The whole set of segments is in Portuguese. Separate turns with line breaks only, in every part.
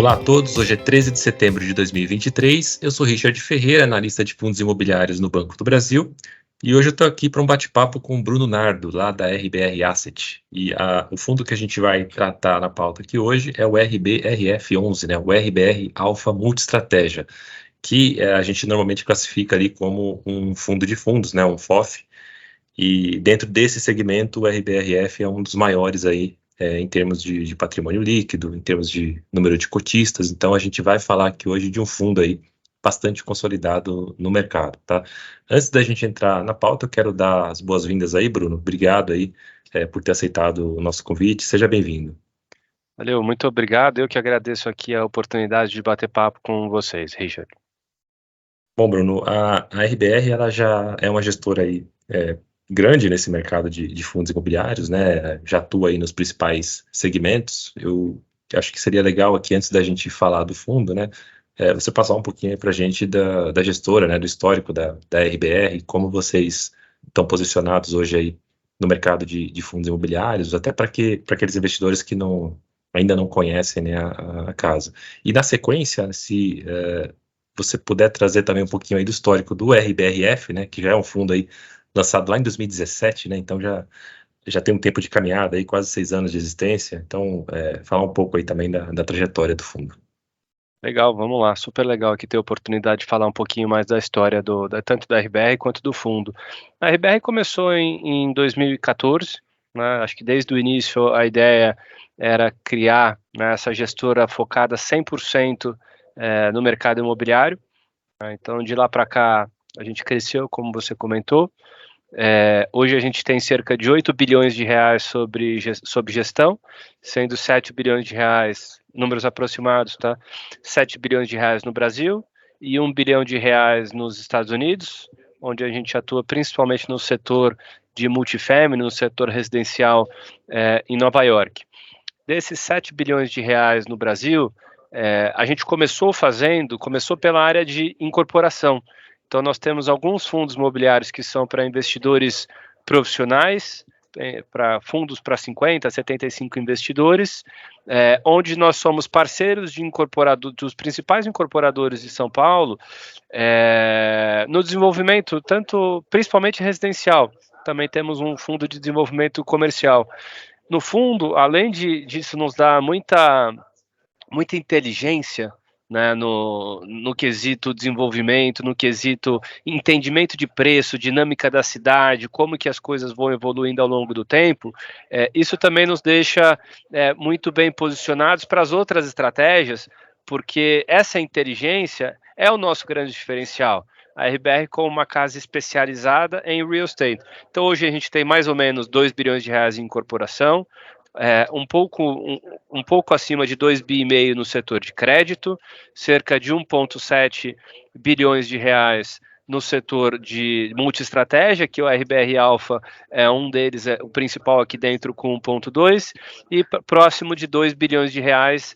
Olá a todos, hoje é 13 de setembro de 2023, eu sou Richard Ferreira, analista de fundos imobiliários no Banco do Brasil, e hoje eu estou aqui para um bate-papo com o Bruno Nardo, lá da RBR Asset, e o fundo que a gente vai tratar na pauta aqui hoje é o RBRF11, né, o RBR Alpha Multiestratégia, que a gente normalmente classifica ali como um fundo de fundos, né, um FOF, e dentro desse segmento o RBRF é um dos maiores aí, em termos de patrimônio líquido, em termos de número de cotistas. Então a gente vai falar aqui hoje de um fundo aí bastante consolidado no mercado, tá? Antes da gente entrar na pauta, eu quero dar as boas-vindas aí, Bruno. Obrigado aí por ter aceitado o nosso convite. Seja bem-vindo.
Valeu, muito obrigado. Eu que agradeço aqui a oportunidade de bater papo com vocês, Richard.
Bom, Bruno, a RBR ela já é uma gestora aí grande nesse mercado de fundos imobiliários, né? Já atua aí nos principais segmentos. Eu acho que seria legal aqui, antes da gente falar do fundo, né? Você passar um pouquinho para a gente da gestora, né? Do histórico da RBR, como vocês estão posicionados hoje aí no mercado de fundos imobiliários, até para aqueles investidores que ainda não conhecem, né, a casa. E na sequência, se você puder trazer também um pouquinho aí do histórico do RBRF, né? Que já é um fundo aí lançado lá em 2017, né? Então já tem um tempo de caminhada aí, quase 6 anos de existência. Então, falar um pouco aí também da trajetória do fundo.
Legal, vamos lá. Super legal aqui ter a oportunidade de falar um pouquinho mais da história tanto da RBR quanto do fundo. A RBR começou em 2014, né? Acho que desde o início a ideia era criar, né, essa gestora focada 100% no mercado imobiliário. Né? Então, de lá para cá, a gente cresceu, como você comentou. Hoje a gente tem cerca de 8 bilhões de reais sob gestão, sendo 7 bilhões de reais, números aproximados, tá? 7 bilhões de reais no Brasil e 1 bilhão de reais nos Estados Unidos, onde a gente atua principalmente no setor de multifamily, no setor residencial em Nova York. Desses 7 bilhões de reais no Brasil, a gente começou pela área de incorporação. Então, nós temos alguns fundos imobiliários que são para investidores profissionais, para fundos para 50, 75 investidores, onde nós somos parceiros dos principais incorporadores de São Paulo, no desenvolvimento, principalmente residencial. Também temos um fundo de desenvolvimento comercial. No fundo, além disso nos dá muita inteligência, né, no quesito desenvolvimento, no quesito entendimento de preço, dinâmica da cidade, como que as coisas vão evoluindo ao longo do tempo, isso também nos deixa muito bem posicionados para as outras estratégias, porque essa inteligência é o nosso grande diferencial. A RBR como uma casa especializada em real estate. Então hoje a gente tem mais ou menos 2 bilhões de reais em incorporação, um pouco acima de 2,5 bi no setor de crédito, cerca de 1,7 bilhões de reais no setor de multiestratégia, que o RBR Alpha é um deles, é o principal aqui dentro com 1,2, e próximo de 2 bilhões de reais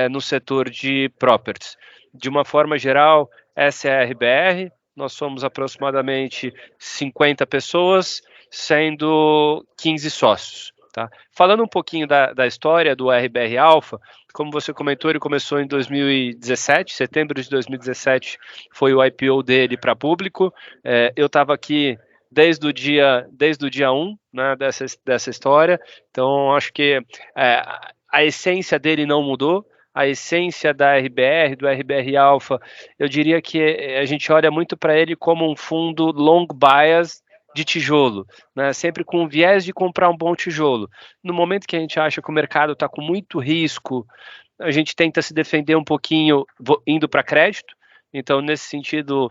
no setor de properties. De uma forma geral, essa é a RBR, nós somos aproximadamente 50 pessoas, sendo 15 sócios. Tá? Falando um pouquinho da história do RBR Alpha, como você comentou, ele começou em 2017, setembro de 2017 foi o IPO dele para público. Eu estava aqui desde o dia 1, né, dessa história, então acho que a essência dele não mudou. A essência da RBR, do RBR Alpha, eu diria que a gente olha muito para ele como um fundo long bias de tijolo, né? Sempre com o viés de comprar um bom tijolo. No momento que a gente acha que o mercado está com muito risco, a gente tenta se defender um pouquinho indo para crédito. Então, nesse sentido,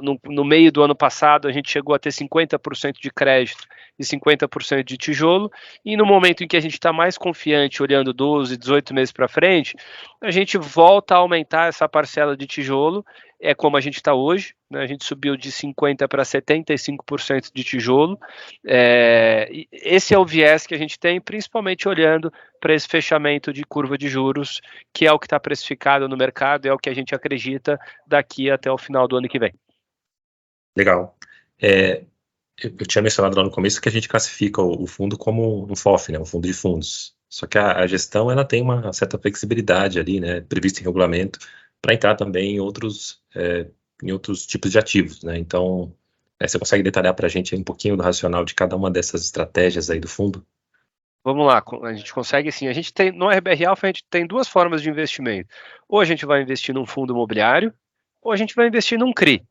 no meio do ano passado, a gente chegou a ter 50% de crédito e 50% de tijolo, e no momento em que a gente está mais confiante, olhando 12, 18 meses para frente, a gente volta a aumentar essa parcela de tijolo, como a gente está hoje, né? A gente subiu de 50% para 75% de tijolo. Esse é o viés que a gente tem, principalmente olhando para esse fechamento de curva de juros, que é o que está precificado no mercado, é o que a gente acredita daqui até o final do ano que vem.
Legal. Eu tinha mencionado lá no começo que a gente classifica o fundo como um FOF, né, um fundo de fundos. Só que a gestão ela tem uma certa flexibilidade ali, né, prevista em regulamento, para entrar também em outros tipos de ativos, né? Então, você consegue detalhar para a gente um pouquinho do racional de cada uma dessas estratégias aí do fundo?
Vamos lá, a gente consegue sim. A gente tem, no RBR Alpha, a gente tem duas formas de investimento. Ou a gente vai investir num fundo imobiliário, ou a gente vai investir num CRI.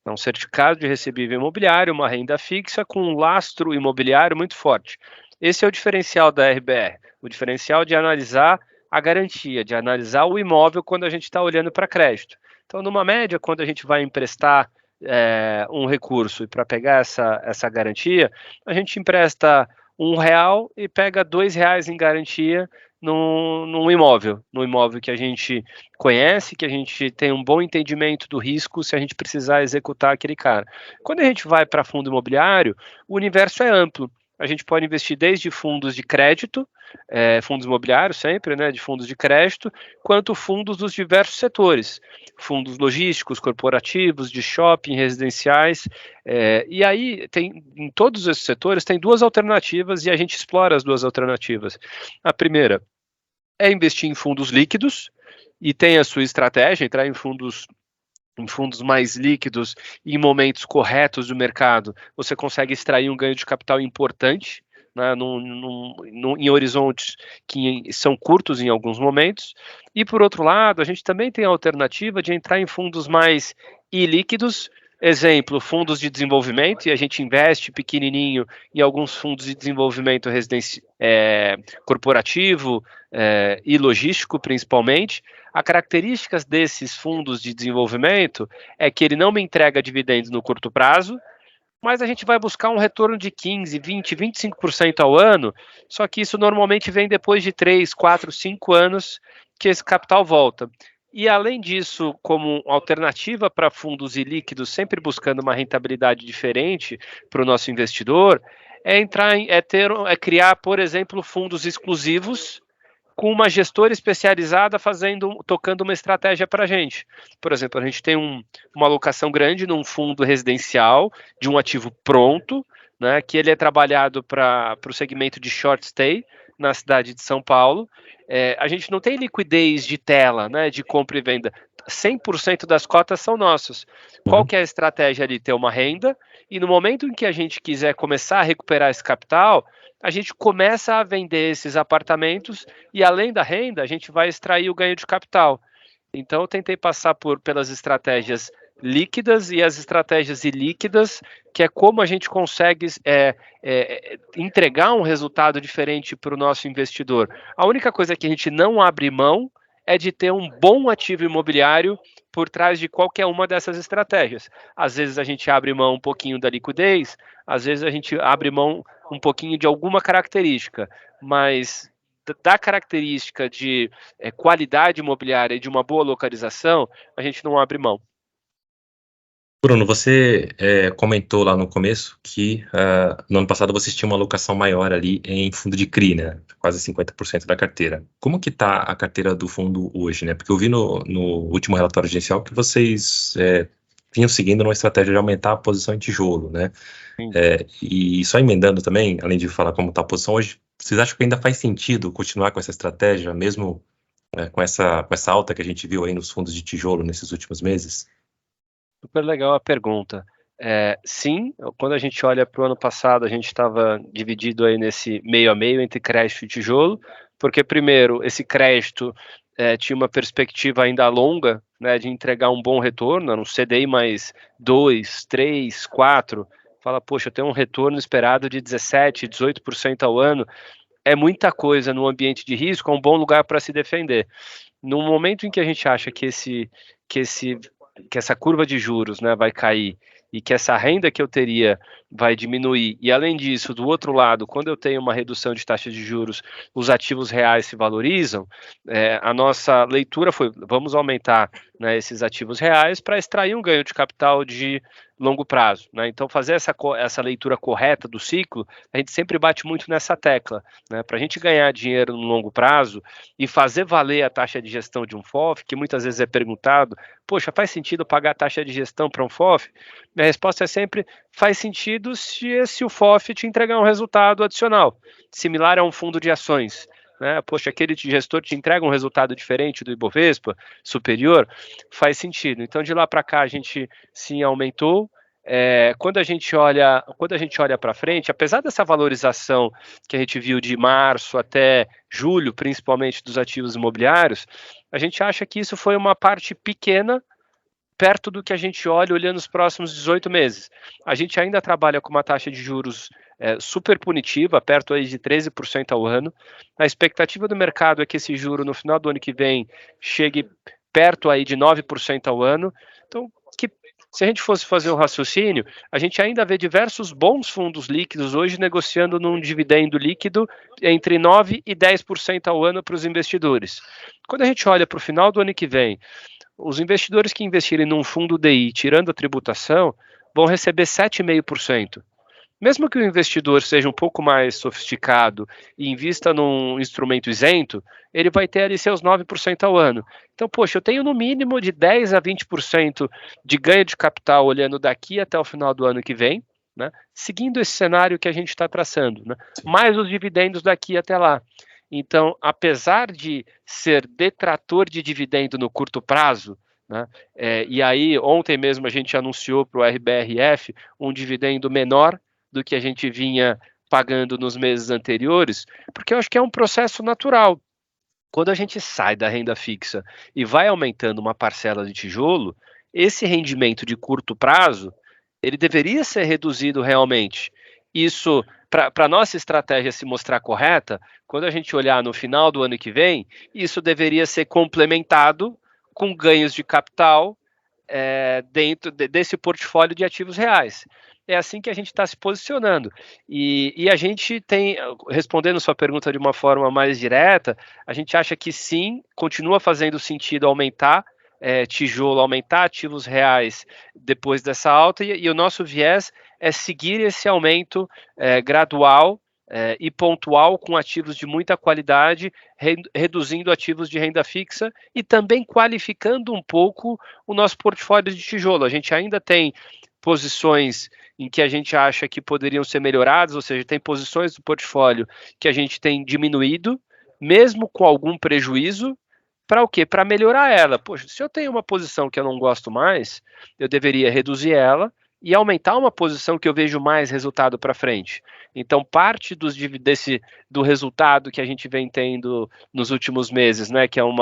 É um certificado de recebível imobiliário, uma renda fixa com um lastro imobiliário muito forte. Esse é o diferencial da RBR, o diferencial de analisar a garantia, de analisar o imóvel quando a gente está olhando para crédito. Então, numa média, quando a gente vai emprestar um recurso e para pegar essa garantia, a gente empresta R$ 1 e pega R$ 2 em garantia num imóvel, que a gente conhece, que a gente tem um bom entendimento do risco se a gente precisar executar aquele cara. Quando a gente vai para fundo imobiliário, o universo é amplo. A gente pode investir desde fundos de crédito, fundos imobiliários sempre, né, de fundos de crédito, quanto fundos dos diversos setores, fundos logísticos, corporativos, de shopping, residenciais, e aí em todos esses setores tem duas alternativas e a gente explora as duas alternativas. A primeira é investir em fundos líquidos e tem a sua estratégia, entrar em fundos mais líquidos e em momentos corretos do mercado, você consegue extrair um ganho de capital importante, né, em horizontes que são curtos em alguns momentos. E, por outro lado, a gente também tem a alternativa de entrar em fundos mais ilíquidos, exemplo, fundos de desenvolvimento, e a gente investe pequenininho em alguns fundos de desenvolvimento corporativo e logístico, principalmente. A característica desses fundos de desenvolvimento é que ele não me entrega dividendos no curto prazo, mas a gente vai buscar um retorno de 15, 20, 25% ao ano, só que isso normalmente vem depois de 3, 4, 5 anos que esse capital volta. E além disso, como alternativa para fundos ilíquidos, sempre buscando uma rentabilidade diferente para o nosso investidor, criar, por exemplo, fundos exclusivos com uma gestora especializada tocando uma estratégia para a gente. Por exemplo, a gente tem uma alocação grande num fundo residencial de um ativo pronto, né, que ele é trabalhado para o segmento de short stay na cidade de São Paulo. A gente não tem liquidez de tela, né, de compra e venda. 100% das cotas são nossas. Qual que é a estratégia ali? Ter uma renda, e no momento em que a gente quiser começar a recuperar esse capital, a gente começa a vender esses apartamentos e, além da renda, a gente vai extrair o ganho de capital. Então, eu tentei passar pelas estratégias líquidas e as estratégias ilíquidas, que é como a gente consegue entregar um resultado diferente para o nosso investidor. A única coisa que a gente não abre mão é de ter um bom ativo imobiliário por trás de qualquer uma dessas estratégias. Às vezes a gente abre mão um pouquinho da liquidez, às vezes a gente abre mão um pouquinho de alguma característica, mas da característica de qualidade imobiliária e de uma boa localização, a gente não abre mão.
Bruno, você comentou lá no começo que no ano passado vocês tinham uma alocação maior ali em fundo de CRI, né? Quase 50% da carteira. Como que está a carteira do fundo hoje, né? Porque eu vi no último relatório gerencial que vocês vinham seguindo uma estratégia de aumentar a posição em tijolo, né? E só emendando também, além de falar como está a posição hoje, vocês acham que ainda faz sentido continuar com essa estratégia, mesmo com essa alta que a gente viu aí nos fundos de tijolo nesses últimos meses?
Super legal a pergunta. Sim, quando a gente olha para o ano passado, a gente estava dividido aí nesse meio a meio entre crédito e tijolo, porque primeiro, esse crédito tinha uma perspectiva ainda longa, né, de entregar um bom retorno, um CDI mais 2, 3, 4, fala, poxa, eu tenho um retorno esperado de 17, 18% ao ano, é muita coisa no ambiente de risco, é um bom lugar para se defender. No momento em que a gente acha que essa curva de juros, né, vai cair e que essa renda que eu teria vai diminuir, e além disso, do outro lado, quando eu tenho uma redução de taxa de juros, os ativos reais se valorizam, a nossa leitura foi, vamos aumentar, né, esses ativos reais para extrair um ganho de capital de longo prazo, né? Então, fazer essa leitura correta do ciclo, a gente sempre bate muito nessa tecla, né? Para a gente ganhar dinheiro no longo prazo e fazer valer a taxa de gestão de um FOF, que muitas vezes é perguntado, poxa, faz sentido pagar a taxa de gestão para um FOF? Minha resposta é sempre, faz sentido se o FOF te entregar um resultado adicional, similar a um fundo de ações. né? Poxa, aquele gestor te entrega um resultado diferente do Ibovespa, superior, faz sentido. Então, de lá para cá, a gente sim aumentou. Quando a gente olha para frente, apesar dessa valorização que a gente viu de março até julho, principalmente dos ativos imobiliários, a gente acha que isso foi uma parte pequena perto do que a gente olha olhando os próximos 18 meses. A gente ainda trabalha com uma taxa de juros super punitiva, perto aí de 13% ao ano. A expectativa do mercado é que esse juro no final do ano que vem chegue perto aí de 9% ao ano. Então, se a gente fosse fazer um raciocínio, a gente ainda vê diversos bons fundos líquidos hoje negociando num dividendo líquido entre 9% e 10% ao ano para os investidores. Quando a gente olha para o final do ano que vem, os investidores que investirem num fundo DI, tirando a tributação, vão receber 7,5%. Mesmo que o investidor seja um pouco mais sofisticado e invista num instrumento isento, ele vai ter ali seus 9% ao ano. Então, poxa, eu tenho no mínimo de 10 a 20% de ganho de capital olhando daqui até o final do ano que vem, né? Seguindo esse cenário que a gente está traçando, né? Mais os dividendos daqui até lá. Então, apesar de ser detrator de dividendo no curto prazo, né, e aí ontem mesmo a gente anunciou para o RBRF um dividendo menor do que a gente vinha pagando nos meses anteriores, porque eu acho que é um processo natural. Quando a gente sai da renda fixa e vai aumentando uma parcela de tijolo, esse rendimento de curto prazo, ele deveria ser reduzido realmente. Isso, para a nossa estratégia se mostrar correta, quando a gente olhar no final do ano que vem, isso deveria ser complementado com ganhos de capital dentro desse portfólio de ativos reais. É assim que a gente está se posicionando. E a gente tem, respondendo sua pergunta de uma forma mais direta, a gente acha que sim, continua fazendo sentido aumentar tijolo, aumentar ativos reais depois dessa alta, e o nosso viés é seguir esse aumento gradual e pontual com ativos de muita qualidade, reduzindo ativos de renda fixa e também qualificando um pouco o nosso portfólio de tijolo. A gente ainda tem posições em que a gente acha que poderiam ser melhoradas, ou seja, tem posições do portfólio que a gente tem diminuído, mesmo com algum prejuízo, para o quê? Para melhorar ela. Poxa, se eu tenho uma posição que eu não gosto mais, eu deveria reduzir ela e aumentar uma posição que eu vejo mais resultado para frente. Então, parte do resultado que a gente vem tendo nos últimos meses, né, que é um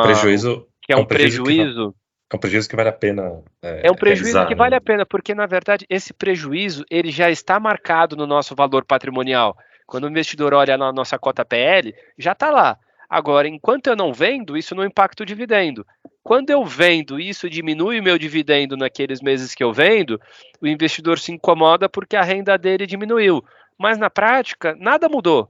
prejuízo,
prejuízo.
É um prejuízo que vale a pena
É um prejuízo
realizar,
que
né?
vale a pena, porque na verdade esse prejuízo ele já está marcado no nosso valor patrimonial. Quando o investidor olha na nossa cota PL, já está lá. Agora, enquanto eu não vendo, isso não impacta o dividendo. Quando eu vendo, isso diminui o meu dividendo naqueles meses que eu vendo, o investidor se incomoda porque a renda dele diminuiu. Mas na prática, nada mudou.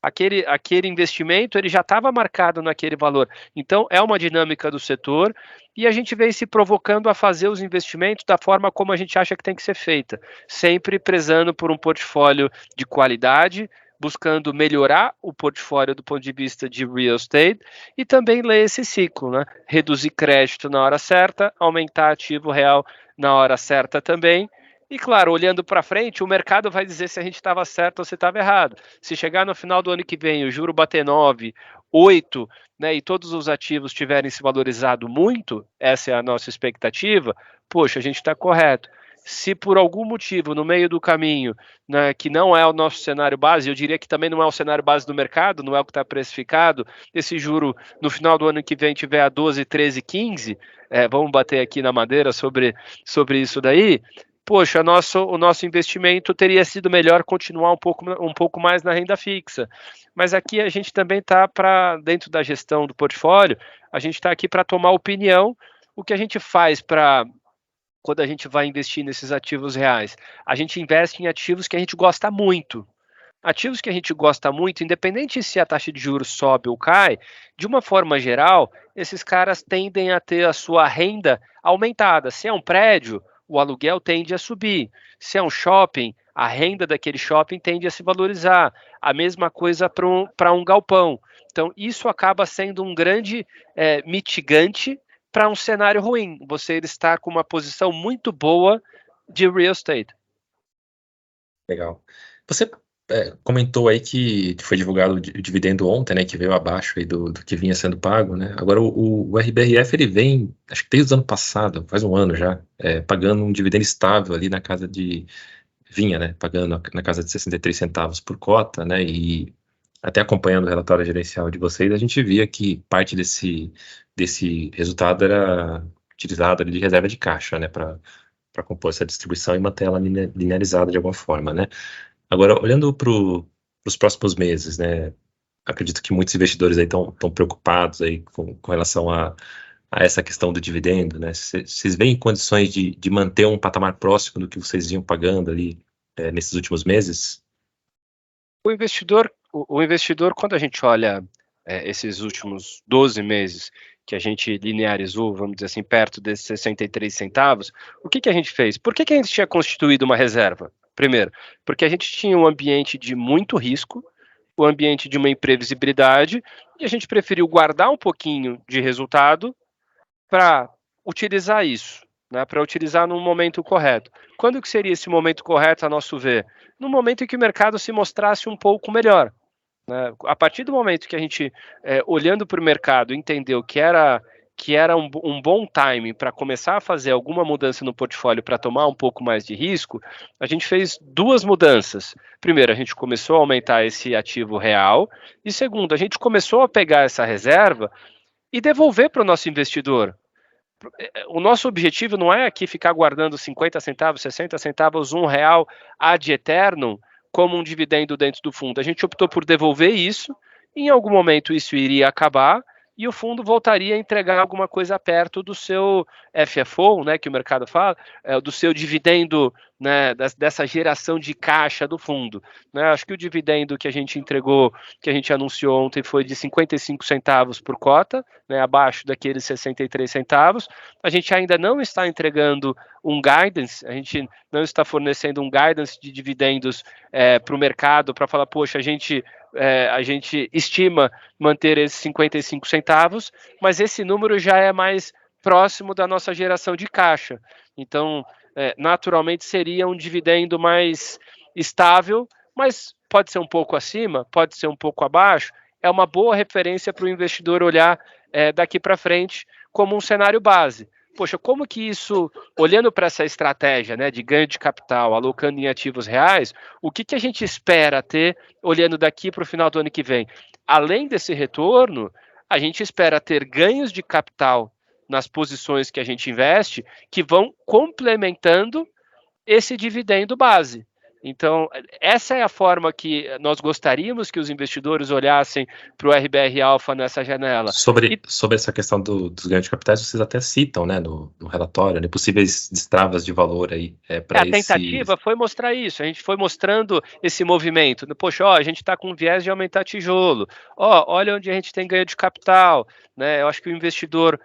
Aquele investimento ele já estava marcado naquele valor. Então, é uma dinâmica do setor e a gente vem se provocando a fazer os investimentos da forma como a gente acha que tem que ser feita, sempre prezando por um portfólio de qualidade, buscando melhorar o portfólio do ponto de vista de real estate e também ler esse ciclo, né? Reduzir crédito na hora certa, aumentar ativo real na hora certa também. E claro, olhando para frente, o mercado vai dizer se a gente estava certo ou se estava errado. Se chegar no final do ano que vem, o juro bater 9, 8, né, e todos os ativos tiverem se valorizado muito, essa é a nossa expectativa, poxa, a gente está correto. Se por algum motivo, no meio do caminho, né, que não é o nosso cenário base, eu diria que também não é o cenário base do mercado, não é o que está precificado, esse juro no final do ano que vem tiver a 12, 13, 15, vamos bater aqui na madeira sobre isso daí, poxa, o nosso investimento teria sido melhor continuar um pouco mais na renda fixa. Mas aqui a gente também está dentro da gestão do portfólio, a gente está aqui para tomar opinião. O que a gente faz quando a gente vai investir nesses ativos reais? A gente investe em ativos que a gente gosta muito. Ativos que a gente gosta muito, independente se a taxa de juros sobe ou cai, de uma forma geral, esses caras tendem a ter a sua renda aumentada. Se é um prédio, o aluguel tende a subir. Se é um shopping, a renda daquele shopping tende a se valorizar. A mesma coisa para um galpão. Então, isso acaba sendo um grande mitigante para um cenário ruim. Você estar com uma posição muito boa de real estate.
Legal. Você comentou aí que foi divulgado o dividendo ontem, né, que veio abaixo aí do que vinha sendo pago, né? Agora o RBRF ele vem, acho que desde o ano passado, faz um ano já, pagando um dividendo estável ali na casa de vinha, né, pagando na casa de 63 centavos por cota, né? E até acompanhando o relatório gerencial de vocês, a gente via que parte desse resultado era utilizado ali de reserva de caixa, né, para compor essa distribuição e manter ela linearizada de alguma forma, né? Agora, olhando para os próximos meses, né, acredito que muitos investidores aí estão preocupados aí com relação a essa questão do dividendo, né? Vocês veem condições de manter um patamar próximo do que vocês vinham pagando ali nesses últimos meses?
O investidor, quando a gente olha esses últimos 12 meses que a gente linearizou, vamos dizer assim, perto desses 63 centavos, o que a gente fez? Por que a gente tinha constituído uma reserva? Primeiro, porque a gente tinha um ambiente de muito risco, o ambiente de uma imprevisibilidade, e a gente preferiu guardar um pouquinho de resultado para utilizar isso, né, para utilizar no momento correto. Quando que seria esse momento correto, a nosso ver? No momento em que o mercado se mostrasse um pouco melhor. Né? A partir do momento que a gente, olhando para o mercado, entendeu que era um bom timing para começar a fazer alguma mudança no portfólio para tomar um pouco mais de risco, a gente fez duas mudanças. Primeiro, a gente começou a aumentar esse ativo real, e segundo, a gente começou a pegar essa reserva e devolver para o nosso investidor. O nosso objetivo não é aqui ficar guardando 50 centavos, 60 centavos, R$ 1 ad eternum como um dividendo dentro do fundo. A gente optou por devolver isso, em algum momento isso iria acabar e o fundo voltaria a entregar alguma coisa perto do seu FFO, né, que o mercado fala, do seu dividendo, né, dessa geração de caixa do fundo. Né? Acho que o dividendo que a gente entregou, que a gente anunciou ontem, foi de 55 centavos por cota, né, abaixo daqueles 63 centavos. A gente ainda não está entregando um guidance, a gente não está fornecendo um guidance de dividendos para o mercado, para falar, poxa, a gente estima manter esses 55 centavos, mas esse número já é mais próximo da nossa geração de caixa. Então, naturalmente, seria um dividendo mais estável, mas pode ser um pouco acima, pode ser um pouco abaixo. É uma boa referência para o investidor olhar daqui para frente como um cenário base. Poxa, como que isso, olhando para essa estratégia, né, de ganho de capital, alocando em ativos reais, o que a gente espera ter olhando daqui para o final do ano que vem? Além desse retorno, a gente espera ter ganhos de capital nas posições que a gente investe, que vão complementando esse dividendo base. Então, essa é a forma que nós gostaríamos que os investidores olhassem para o RBR Alpha nessa janela.
Sobre essa questão dos ganhos de capitais, vocês até citam, né, no relatório, né, possíveis destravas de valor aí para
A tentativa foi mostrar isso, a gente foi mostrando esse movimento. Poxa, a gente está com viés de aumentar tijolo, olha onde a gente tem ganho de capital. Né? Eu acho que o investidor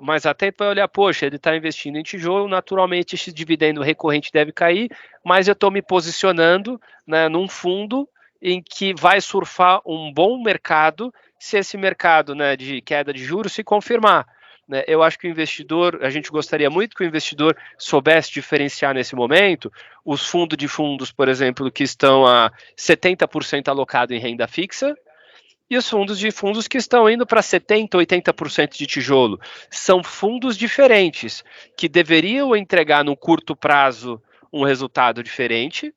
mais atento vai olhar, poxa, ele está investindo em tijolo, naturalmente esse dividendo recorrente deve cair, mas eu estou me posicionando, né, num fundo em que vai surfar um bom mercado se esse mercado, né, de queda de juros se confirmar. Né? Eu acho que o investidor, a gente gostaria muito que o investidor soubesse diferenciar nesse momento os fundos de fundos, por exemplo, que estão a 70% alocado em renda fixa, e os fundos de fundos que estão indo para 70%, 80% de tijolo. São fundos diferentes, que deveriam entregar no curto prazo um resultado diferente,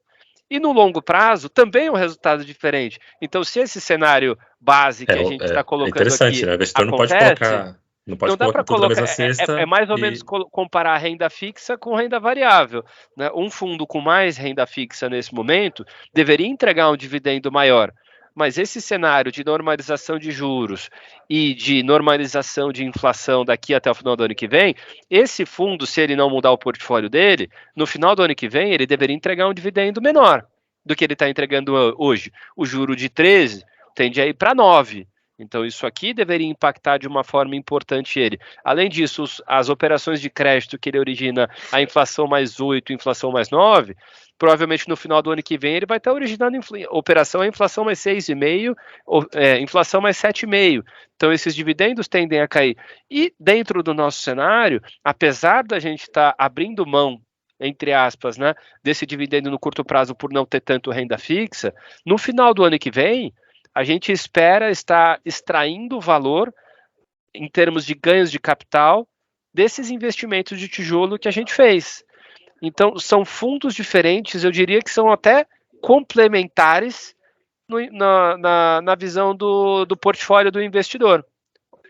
e no longo prazo também um resultado diferente. Então, se esse cenário base que a gente está colocando
interessante,
aqui
né? O investidor
acontece,
não pode
não dá
colocar
para
tudo na
colocar,
mesma cesta.
mais ou menos comparar renda fixa com renda variável. Né? Um fundo com mais renda fixa nesse momento deveria entregar um dividendo maior. Mas esse cenário de normalização de juros e de normalização de inflação daqui até o final do ano que vem, esse fundo, se ele não mudar o portfólio dele, no final do ano que vem ele deveria entregar um dividendo menor do que ele está entregando hoje. O juro de 13 tende a ir para 9. Então, isso aqui deveria impactar de uma forma importante ele. Além disso, as operações de crédito que ele origina a inflação mais 8, inflação mais 9, provavelmente no final do ano que vem ele vai estar originando operação a inflação mais 6,5, inflação mais 7,5. Então, esses dividendos tendem a cair. E dentro do nosso cenário, apesar da gente estar abrindo mão entre aspas, né, desse dividendo no curto prazo por não ter tanto renda fixa, no final do ano que vem, a gente espera estar extraindo valor em termos de ganhos de capital desses investimentos de tijolo que a gente fez. Então, são fundos diferentes, eu diria que são até complementares na visão do portfólio do investidor.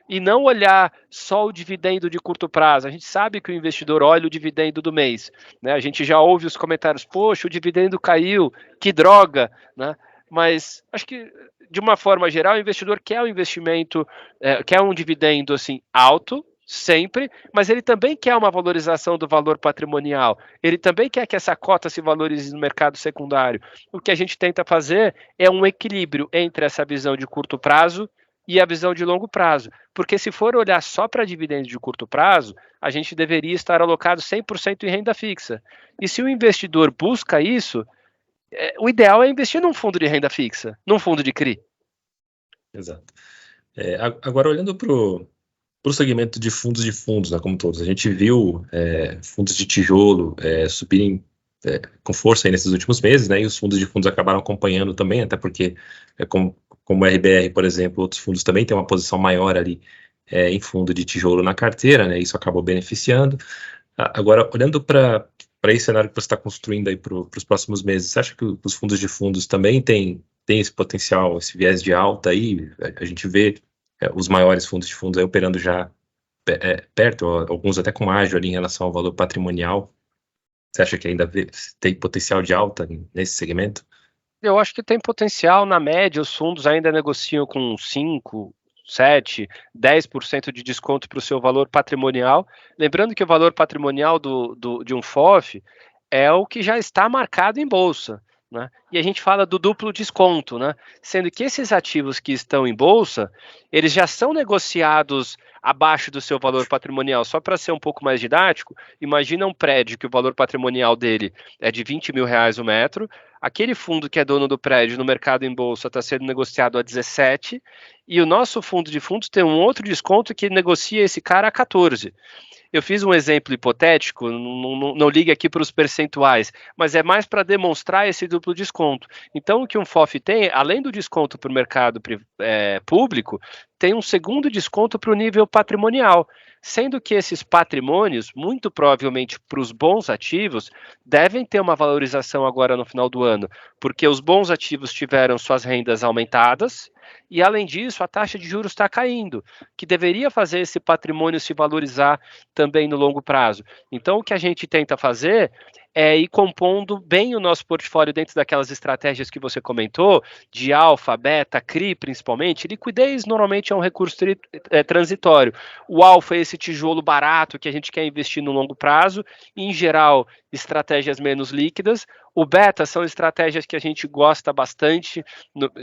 E não olhar só o dividendo de curto prazo. A gente sabe que o investidor olha o dividendo do mês, né? A gente já ouve os comentários, poxa, o dividendo caiu, que droga, né? Mas acho que, de uma forma geral, o investidor quer um investimento, quer um dividendo assim, alto, sempre, mas ele também quer uma valorização do valor patrimonial. Ele também quer que essa cota se valorize no mercado secundário. O que a gente tenta fazer é um equilíbrio entre essa visão de curto prazo e a visão de longo prazo. Porque se for olhar só para dividendos de curto prazo, a gente deveria estar alocado 100% em renda fixa. E se o investidor busca isso, o ideal é investir num fundo de renda fixa, num fundo de CRI.
Exato. Agora, olhando para o segmento de fundos, né, como todos, a gente viu fundos de tijolo subirem com força aí nesses últimos meses, né, e os fundos de fundos acabaram acompanhando também, até porque, como o RBR, por exemplo, outros fundos também têm uma posição maior ali em fundo de tijolo na carteira, né, isso acabou beneficiando. Agora, olhando para esse cenário que você está construindo aí para os próximos meses, você acha que os fundos de fundos também têm esse potencial, esse viés de alta aí? A gente vê os maiores fundos de fundos aí operando já perto, alguns até com ágio ali em relação ao valor patrimonial. Você acha que ainda tem potencial de alta nesse segmento?
Eu acho que tem potencial. Na média, os fundos ainda negociam com 5, 7, 10% de desconto para o seu valor patrimonial. Lembrando que o valor patrimonial de um FOF é o que já está marcado em bolsa, né? E a gente fala do duplo desconto, né? Sendo que esses ativos que estão em bolsa, eles já são negociados abaixo do seu valor patrimonial. Só para ser um pouco mais didático, imagina um prédio que o valor patrimonial dele é de R$20 mil o metro, aquele fundo que é dono do prédio no mercado em bolsa está sendo negociado a 17, e o nosso fundo de fundos tem um outro desconto que negocia esse cara a 14. Eu fiz um exemplo hipotético, não ligue aqui para os percentuais, mas é mais para demonstrar esse duplo desconto. Então, o que um FOF tem, além do desconto para o mercado público, tem um segundo desconto para o nível patrimonial, sendo que esses patrimônios, muito provavelmente para os bons ativos, devem ter uma valorização agora no final do ano, porque os bons ativos tiveram suas rendas aumentadas, e além disso, a taxa de juros está caindo, que deveria fazer esse patrimônio se valorizar também no longo prazo. Então, o que a gente tenta fazer é ir compondo bem o nosso portfólio dentro daquelas estratégias que você comentou, de alfa, beta, CRI principalmente. Liquidez normalmente é um recurso transitório. O alfa é esse tijolo barato que a gente quer investir no longo prazo, e, em geral, estratégias menos líquidas. O beta são estratégias que a gente gosta bastante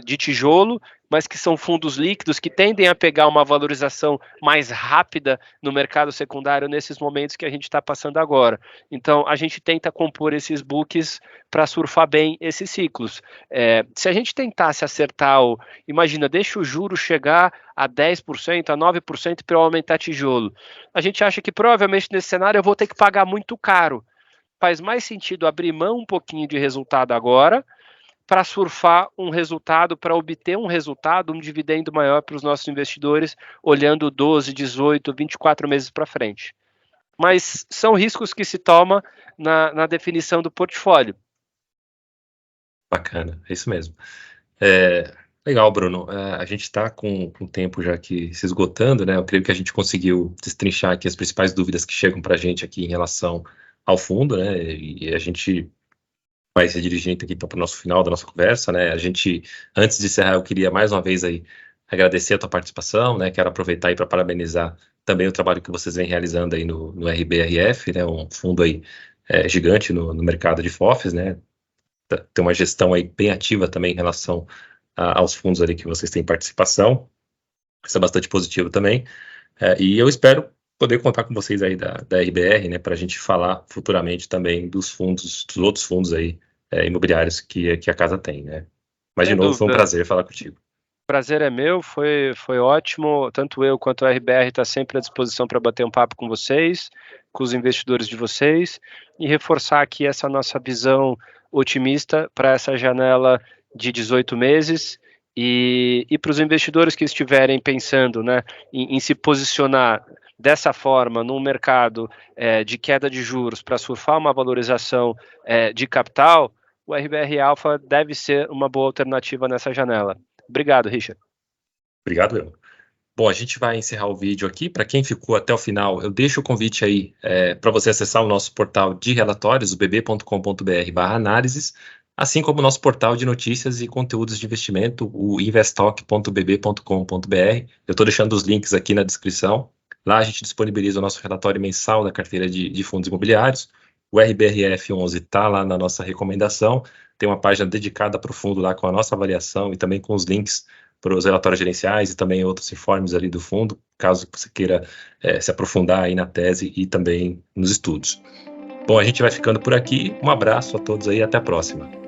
de tijolo, mas que são fundos líquidos que tendem a pegar uma valorização mais rápida no mercado secundário nesses momentos que a gente está passando agora. Então, a gente tenta compor esses books para surfar bem esses ciclos. Se a gente tentasse acertar, imagina, deixa o juro chegar a 10%, a 9% para eu aumentar tijolo. A gente acha que provavelmente nesse cenário eu vou ter que pagar muito caro. Faz mais sentido abrir mão um pouquinho de resultado agora para surfar um resultado, para obter um resultado, um dividendo maior para os nossos investidores, olhando 12, 18, 24 meses para frente. Mas são riscos que se toma na definição do portfólio.
Bacana, é isso mesmo. Legal, Bruno. A gente está com o tempo já aqui se esgotando, né? Eu creio que a gente conseguiu destrinchar aqui as principais dúvidas que chegam para a gente aqui em relação ao fundo, né? E a gente vai se dirigindo aqui então para o nosso final da nossa conversa, né? A gente, antes de encerrar, eu queria mais uma vez aí agradecer a tua participação, né? Quero aproveitar aí para parabenizar também o trabalho que vocês vêm realizando aí no RBRF, né? Um fundo aí gigante no mercado de FOFs, né? Tem uma gestão aí bem ativa também em relação aos fundos ali que vocês têm participação. Isso é bastante positivo também. E eu espero poder contar com vocês aí da RBR, né, para a gente falar futuramente também dos outros fundos aí imobiliários que a casa tem, né. Mas, de novo, foi um prazer falar contigo.
Prazer é meu, foi ótimo. Tanto eu quanto a RBR está sempre à disposição para bater um papo com vocês. com os investidores de vocês e reforçar aqui essa nossa visão otimista para essa janela de 18 meses e para os investidores que estiverem pensando, né, em se posicionar dessa forma num mercado de queda de juros para surfar uma valorização de capital, o RBR Alpha deve ser uma boa alternativa nessa janela. Obrigado, Richard.
Obrigado, eu. Bom, a gente vai encerrar o vídeo aqui. Para quem ficou até o final, eu deixo o convite aí para você acessar o nosso portal de relatórios, o bb.com.br/análises, assim como o nosso portal de notícias e conteúdos de investimento, o investoc.bb.com.br. Eu estou deixando os links aqui na descrição. Lá a gente disponibiliza o nosso relatório mensal da carteira de fundos imobiliários. O RBRF11 está lá na nossa recomendação. Tem uma página dedicada para o fundo lá com a nossa avaliação e também com os links para os relatórios gerenciais e também outros informes ali do fundo, caso você queira se aprofundar aí na tese e também nos estudos. Bom, a gente vai ficando por aqui. Um abraço a todos aí e até a próxima.